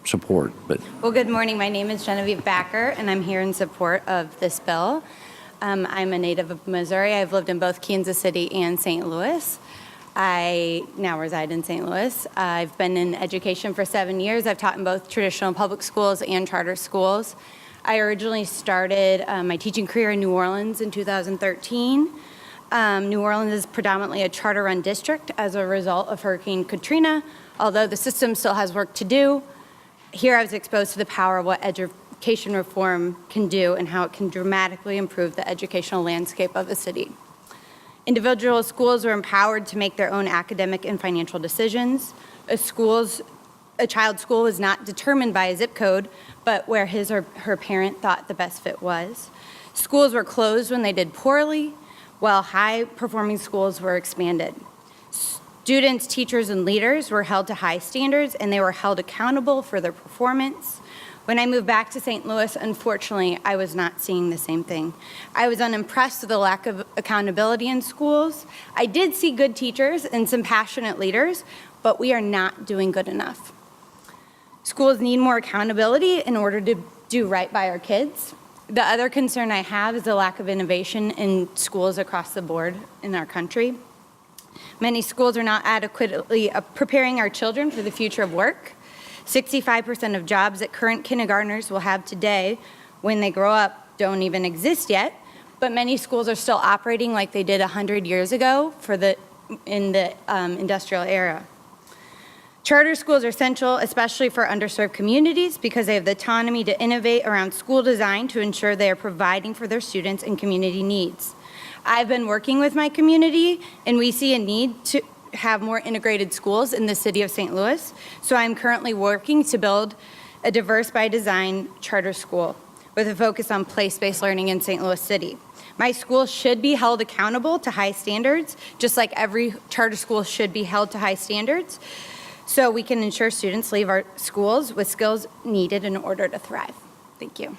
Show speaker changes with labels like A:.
A: support. But
B: Well, good morning. My name is Genevieve Alander, and I'm here in support of this bill. I'm a native of Missouri. I've lived in both Kansas City and St. Louis. I now reside in St. Louis. I've been in education for 7 years. I've taught in both traditional public schools and charter schools. I originally started my teaching career in New Orleans in 2013. New Orleans is predominantly a charter-run district as a result of Hurricane Katrina. Although the system still has work to do, here I was exposed to the power of what education reform can do and how it can dramatically improve the educational landscape of a city. Individual schools are empowered to make their own academic and financial decisions. A child's school is not determined by a zip code, but where his or her parent thought the best fit was. Schools were closed when they did poorly, while high-performing schools were expanded. Students, teachers, and leaders were held to high standards, and they were held accountable for their performance. When I moved back to St. Louis, unfortunately, I was not seeing the same thing. I was unimpressed with the lack of accountability in schools. I did see good teachers and some passionate leaders, but we are not doing good enough. Schools need more accountability in order to do right by our kids. The other concern I have is the lack of innovation in schools across the board in our country. Many schools are not adequately preparing our children for the future of work. 65% of jobs that current kindergartners will have today when they grow up don't even exist yet, but many schools are still operating like they did 100 years ago in the industrial era. Charter schools are essential, especially for underserved communities, because they have the autonomy to innovate around school design to ensure they are providing for their students and community needs. I've been working with my community, and we see a need to have more integrated schools in the city of St. Louis. So I'm currently working to build a diverse by design charter school with a focus on place-based learning in St. Louis City. My school should be held accountable to high standards, just like every charter school should be held to high standards, so we can ensure students leave our schools with skills needed in order to thrive. Thank you.